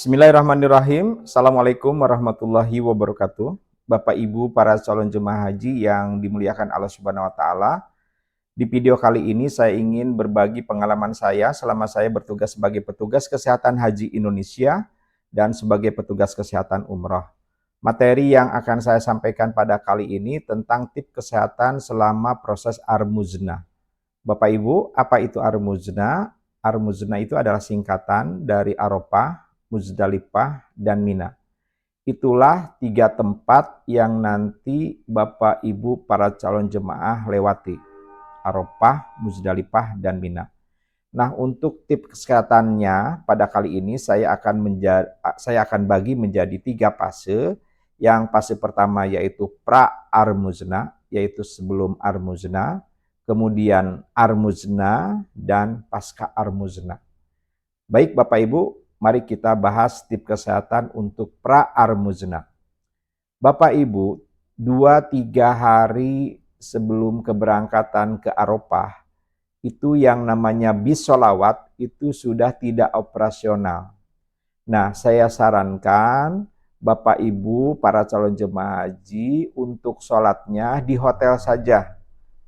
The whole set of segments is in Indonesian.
Bismillahirrahmanirrahim. Assalamualaikum warahmatullahi wabarakatuh. Bapak Ibu para calon jemaah haji yang dimuliakan Allah Subhanahu wa taala. Di video kali ini saya ingin berbagi pengalaman saya selama saya bertugas sebagai petugas kesehatan haji Indonesia dan sebagai petugas kesehatan umroh. Materi yang akan saya sampaikan pada kali ini tentang tips kesehatan selama proses Armuzna. Bapak Ibu, apa itu Armuzna? Armuzna itu adalah singkatan dari Arafah, Muzdalifah, dan Mina. Itulah 3 tempat yang nanti Bapak Ibu para calon jemaah lewati. Arafah, Muzdalifah, dan Mina. Nah, untuk tips kesehatannya pada kali ini saya akan bagi menjadi 3 fase. Yang fase pertama yaitu pra-Armuzna, yaitu sebelum Armuzna, kemudian Armuzna, dan pasca Armuzna. Baik Bapak Ibu, mari kita bahas tips kesehatan untuk pra-Armuzna. Bapak Ibu, 2-3 hari sebelum keberangkatan ke Arafah, itu yang namanya bis sholawat itu sudah tidak operasional. Nah, saya sarankan Bapak Ibu para calon jemaah haji untuk sholatnya di hotel saja.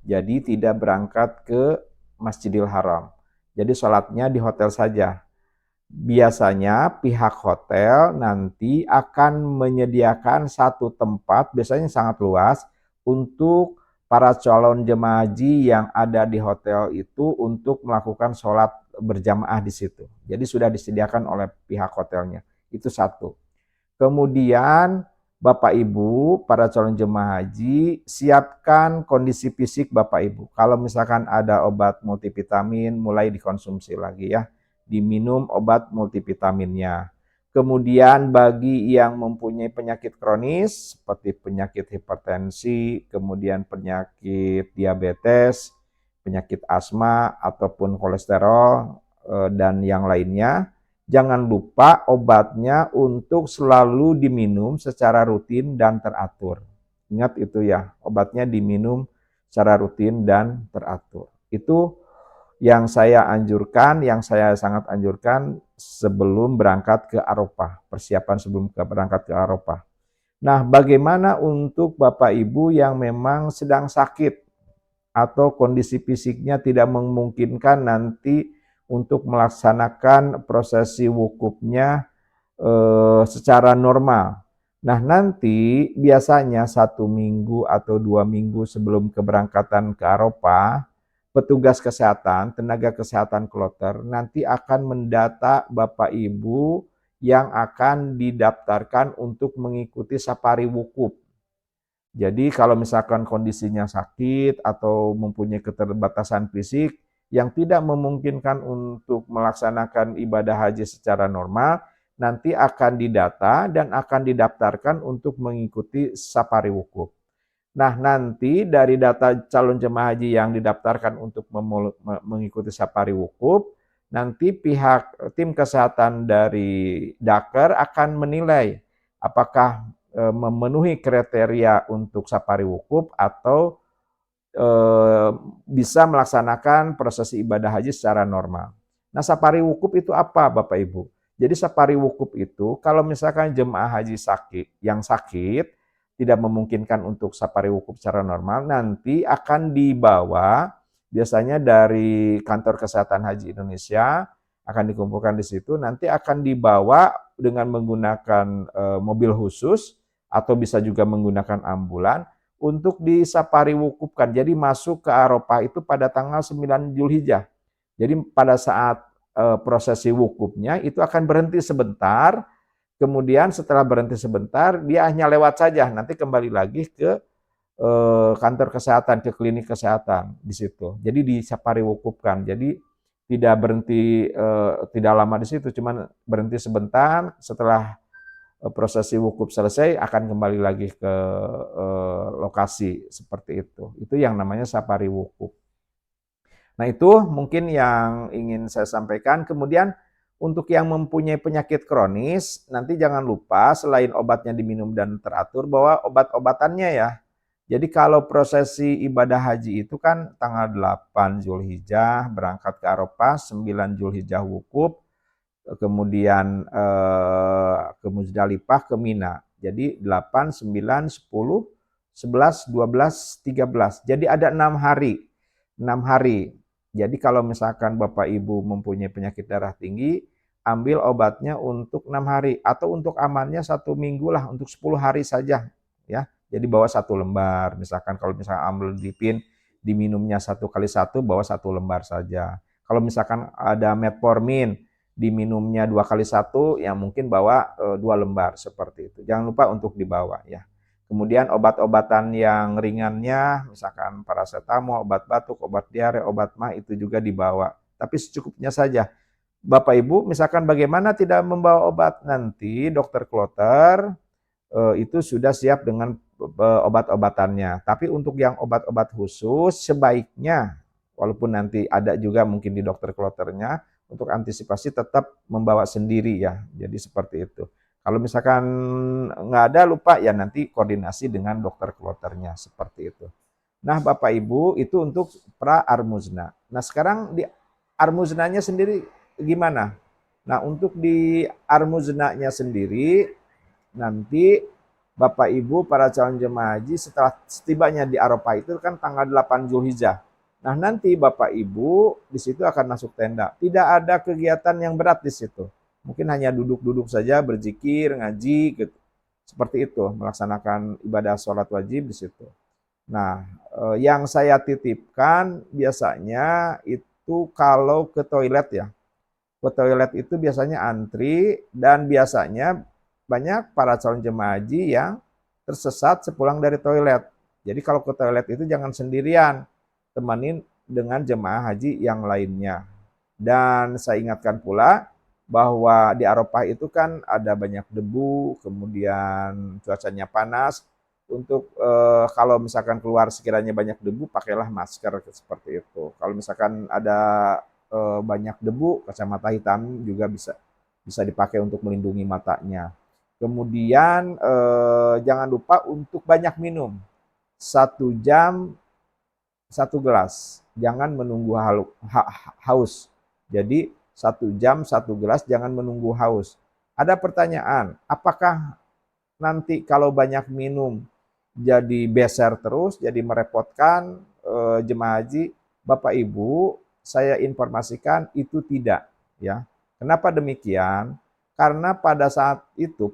Jadi tidak berangkat ke Masjidil Haram. Jadi sholatnya di hotel saja. Biasanya pihak hotel nanti akan menyediakan satu tempat, biasanya sangat luas, untuk para calon jemaah haji yang ada di hotel itu untuk melakukan sholat berjamaah di situ. Jadi sudah disediakan oleh pihak hotelnya. Itu satu. Kemudian Bapak Ibu, para calon jemaah haji, siapkan kondisi fisik Bapak Ibu. Kalau misalkan ada obat multivitamin, mulai dikonsumsi lagi ya. Diminum obat multivitaminnya. Kemudian bagi yang mempunyai penyakit kronis seperti penyakit hipertensi, kemudian penyakit diabetes, penyakit asma ataupun kolesterol dan yang lainnya, jangan lupa obatnya untuk selalu diminum secara rutin dan teratur. Ingat itu ya, obatnya diminum secara rutin dan teratur. Itu yang saya anjurkan, yang saya sangat anjurkan sebelum berangkat ke Arafah, persiapan sebelum berangkat ke Arafah. Nah, bagaimana untuk Bapak Ibu yang memang sedang sakit atau kondisi fisiknya tidak memungkinkan nanti untuk melaksanakan prosesi wukufnya secara normal. Nah, nanti biasanya 1 minggu atau 2 minggu sebelum keberangkatan ke Arafah, petugas kesehatan, tenaga kesehatan kloter nanti akan mendata Bapak Ibu yang akan didaftarkan untuk mengikuti safari wukuf. Jadi kalau misalkan kondisinya sakit atau mempunyai keterbatasan fisik yang tidak memungkinkan untuk melaksanakan ibadah haji secara normal, nanti akan didata dan akan didaftarkan untuk mengikuti safari wukuf. Nah, nanti dari data calon jemaah haji yang didaftarkan untuk mengikuti safari wukuf, nanti pihak tim kesehatan dari Dakar akan menilai apakah memenuhi kriteria untuk safari wukuf atau bisa melaksanakan prosesi ibadah haji secara normal. Nah, safari wukuf itu apa Bapak Ibu? Jadi safari wukuf itu kalau misalkan jemaah haji yang sakit tidak memungkinkan untuk safari wukuf secara normal, nanti akan dibawa biasanya dari kantor kesehatan haji Indonesia akan dikumpulkan di situ, nanti akan dibawa dengan menggunakan mobil khusus atau bisa juga menggunakan ambulan untuk disafari wukufkan. Jadi masuk ke Arafah itu pada tanggal 9 Zulhijjah. Jadi pada saat prosesi wukufnya itu akan berhenti sebentar, kemudian setelah berhenti sebentar dia hanya lewat saja, nanti kembali lagi ke kantor kesehatan, ke klinik kesehatan di situ. Jadi disafari wukufkan. Jadi tidak berhenti tidak lama di situ, cuman berhenti sebentar, setelah prosesi wukuf selesai akan kembali lagi ke lokasi seperti itu. Itu yang namanya safari wukuf. Nah, itu mungkin yang ingin saya sampaikan. Kemudian untuk yang mempunyai penyakit kronis, nanti jangan lupa selain obatnya diminum dan teratur bahwa obat-obatannya ya. Jadi kalau prosesi ibadah haji itu kan tanggal 8 Zulhijjah berangkat ke Arafah, 9 Zulhijjah wukuf, kemudian ke Muzdalifah, ke Mina. Jadi 8, 9, 10, 11, 12, 13. Jadi ada 6 hari. 6 hari. Jadi kalau misalkan Bapak Ibu mempunyai penyakit darah tinggi, ambil obatnya untuk 6 hari. Atau untuk amannya 1 minggu lah, untuk 10 hari saja. Ya. Jadi bawa 1 lembar. Misalkan kalau misalkan amlodipin diminumnya 1 kali 1, bawa 1 lembar saja. Kalau misalkan ada metformin, diminumnya 2 kali 1, ya mungkin bawa 2 lembar seperti itu. Jangan lupa untuk dibawa ya. Kemudian obat-obatan yang ringannya, misalkan paracetamol, obat batuk, obat diare, obat mah itu juga dibawa. Tapi secukupnya saja. Bapak Ibu, misalkan bagaimana tidak membawa obat, nanti dokter kloter itu sudah siap dengan obat-obatannya. Tapi untuk yang obat-obat khusus sebaiknya, walaupun nanti ada juga mungkin di dokter kloternya, untuk antisipasi tetap membawa sendiri ya. Jadi seperti itu. Kalau misalkan nggak ada, lupa ya, nanti koordinasi dengan dokter kloternya seperti itu. Nah Bapak Ibu, itu untuk pra-armuzna. Nah sekarang di armuznanya sendiri gimana? Nah untuk di armuznanya sendiri, nanti Bapak Ibu para calon jemaah haji setelah setibanya di Arafah itu kan tanggal 8 Zulhijjah. Nah, nanti Bapak Ibu di situ akan masuk tenda. Tidak ada kegiatan yang berat di situ. Mungkin hanya duduk-duduk saja, berzikir, ngaji gitu. Seperti itu, melaksanakan ibadah sholat wajib di situ. Nah, yang saya titipkan biasanya itu kalau ke toilet ya. Ke toilet itu biasanya antri, dan biasanya banyak para calon jemaah haji yang tersesat sepulang dari toilet. Jadi kalau ke toilet itu jangan sendirian, temanin dengan jemaah haji yang lainnya. Dan saya ingatkan pula bahwa di Arafah itu kan ada banyak debu, kemudian cuacanya panas. Untuk kalau misalkan keluar sekiranya banyak debu, pakailah masker seperti itu. Kalau misalkan ada banyak debu, kacamata hitam juga bisa dipakai untuk melindungi matanya. Kemudian jangan lupa untuk banyak minum. 1 jam 1 gelas. Jangan menunggu haus. Jadi 1 jam 1 gelas, jangan menunggu haus. Ada pertanyaan, apakah nanti kalau banyak minum jadi beser terus, jadi merepotkan jemaah haji? Bapak Ibu, saya informasikan itu tidak ya. Kenapa demikian? Karena pada saat itu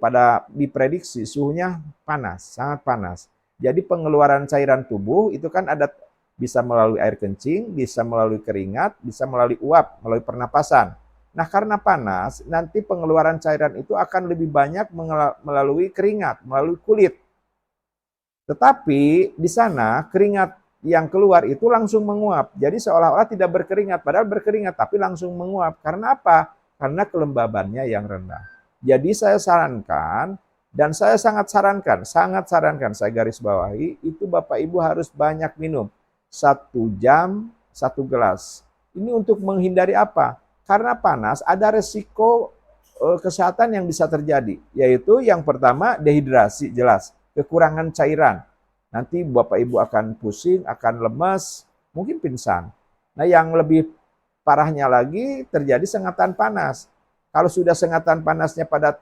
diprediksi suhunya panas, sangat panas. Jadi pengeluaran cairan tubuh itu kan ada, bisa melalui air kencing, bisa melalui keringat, bisa melalui uap, melalui pernapasan. Nah, karena panas, nanti pengeluaran cairan itu akan lebih banyak melalui keringat, melalui kulit. Tetapi di sana keringat yang keluar itu langsung menguap. Jadi seolah-olah tidak berkeringat, padahal berkeringat tapi langsung menguap. Karena apa? Karena kelembabannya yang rendah. Jadi saya sarankan, dan saya sangat sarankan, saya garis bawahi, itu Bapak Ibu harus banyak minum. 1 jam 1 gelas. Ini untuk menghindari apa? Karena panas ada resiko kesehatan yang bisa terjadi. Yaitu yang pertama dehidrasi, jelas. Kekurangan cairan. Nanti Bapak Ibu akan pusing, akan lemas, mungkin pingsan. Nah yang lebih parahnya lagi terjadi sengatan panas. Kalau sudah sengatan panasnya pada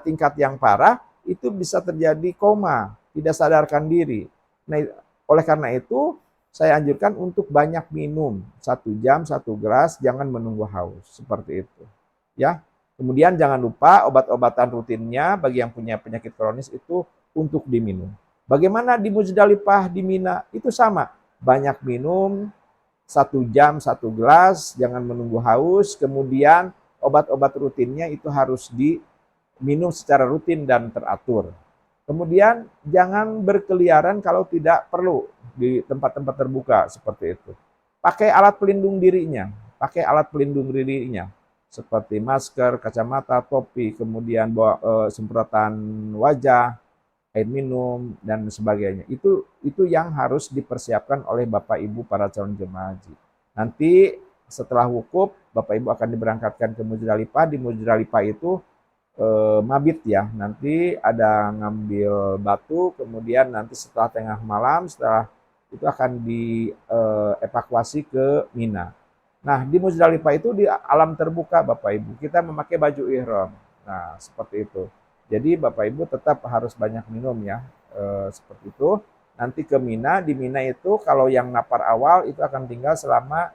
tingkat yang parah, itu bisa terjadi koma, tidak sadarkan diri. Nah, oleh karena itu saya anjurkan untuk banyak minum. 1 jam 1 gelas, jangan menunggu haus. Seperti itu. Ya. Kemudian jangan lupa obat-obatan rutinnya bagi yang punya penyakit kronis itu untuk diminum. Bagaimana di Muzdalifah, di Mina? Itu sama. Banyak minum, 1 jam 1 gelas, jangan menunggu haus. Kemudian obat-obat rutinnya itu harus diminum secara rutin dan teratur. Kemudian jangan berkeliaran kalau tidak perlu di tempat-tempat terbuka seperti itu. Pakai alat pelindung dirinya, seperti masker, kacamata, topi, kemudian semprotan wajah, air minum, dan sebagainya. Itu yang harus dipersiapkan oleh Bapak Ibu para calon jemaah haji. Nanti setelah wukuf, Bapak Ibu akan diberangkatkan ke Muzdalifah. Di Muzdalifah itu mabit ya. Nanti ada ngambil batu, kemudian nanti setelah tengah malam, setelah itu akan dievakuasi ke Mina. Nah, di Muzdalifah itu di alam terbuka Bapak Ibu, kita memakai baju ihram. Nah, seperti itu. Jadi Bapak Ibu tetap harus banyak minum ya, seperti itu. Nanti ke Mina, di Mina itu kalau yang napar awal itu akan tinggal selama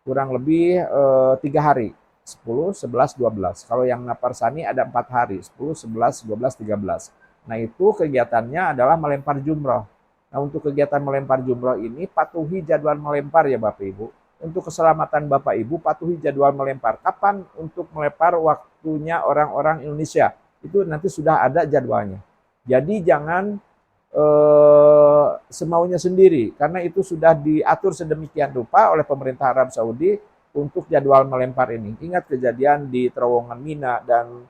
kurang lebih 3 hari, 10, 11, 12. Kalau yang napar sani ada 4 hari, 10, 11, 12, 13. Nah, itu kegiatannya adalah melempar jumroh. Nah, untuk kegiatan melempar jumroh ini patuhi jadwal melempar ya Bapak Ibu. Untuk keselamatan Bapak Ibu patuhi jadwal melempar. Kapan untuk melempar waktunya orang-orang Indonesia? Itu nanti sudah ada jadwalnya. Jadi jangan semaunya sendiri, karena itu sudah diatur sedemikian rupa oleh pemerintah Arab Saudi untuk jadwal melempar ini. Ingat kejadian di terowongan Mina dan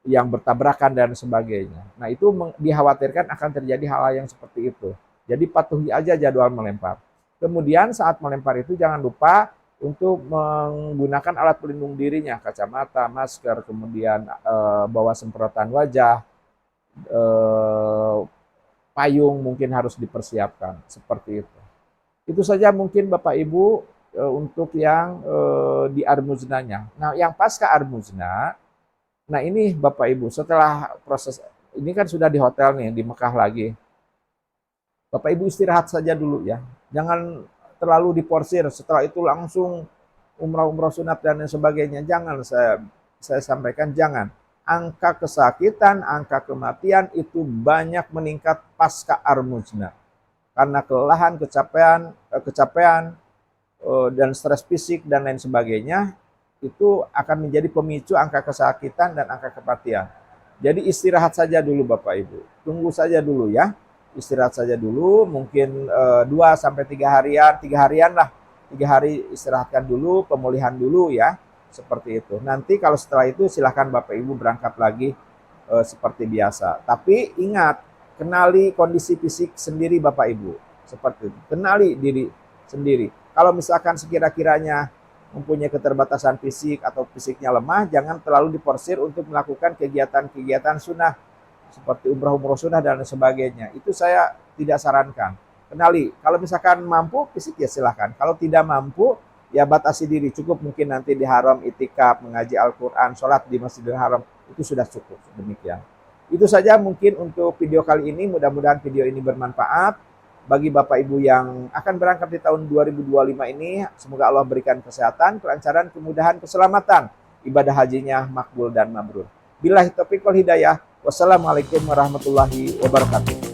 yang bertabrakan dan sebagainya. Nah, itu dikhawatirkan akan terjadi hal yang seperti itu. Jadi patuhi aja jadwal melempar. Kemudian saat melempar itu jangan lupa untuk menggunakan alat pelindung dirinya, kacamata, masker, kemudian bawa semprotan wajah, payung mungkin harus dipersiapkan, seperti itu. Itu saja mungkin Bapak Ibu untuk yang di Armuznanya. Nah, yang pasca Armuzna, nah ini Bapak Ibu setelah proses ini kan sudah di hotel nih di Mekah lagi. Bapak Ibu istirahat saja dulu ya. Jangan terlalu diporsir setelah itu langsung umrah-umrah sunat dan lain sebagainya. Jangan, saya sampaikan jangan. Angka kesakitan, angka kematian itu banyak meningkat pasca Armuzna. Karena kelelahan, kecapean dan stres fisik dan lain sebagainya, itu akan menjadi pemicu angka kesakitan dan angka kematian. Jadi istirahat saja dulu Bapak Ibu. Tunggu saja dulu ya. Istirahat saja dulu, mungkin 2 sampai 3 harian, 3 harian lah. 3 hari istirahatkan dulu, pemulihan dulu ya. Seperti itu. Nanti kalau setelah itu silahkan Bapak Ibu berangkat lagi seperti biasa. Tapi ingat, kenali kondisi fisik sendiri Bapak Ibu. Seperti itu. Kenali diri sendiri. Kalau misalkan sekira-kiranya mempunyai keterbatasan fisik atau fisiknya lemah, jangan terlalu diporsir untuk melakukan kegiatan-kegiatan sunnah seperti umrah-umrah sunnah dan sebagainya. Itu saya tidak sarankan. Kenali, kalau misalkan mampu fisik ya silahkan. Kalau tidak mampu, ya batasi diri. Cukup mungkin nanti di haram itikaf, mengaji Al-Quran, sholat di Masjidil Haram, itu sudah cukup. Demikian. Itu saja mungkin untuk video kali ini. Mudah-mudahan video ini bermanfaat. Bagi Bapak Ibu yang akan berangkat di tahun 2025 ini, semoga Allah berikan kesehatan, kelancaran, kemudahan, keselamatan. Ibadah hajinya makbul dan mabrur. Billahi taufiq wal hidayah. Wassalamualaikum warahmatullahi wabarakatuh.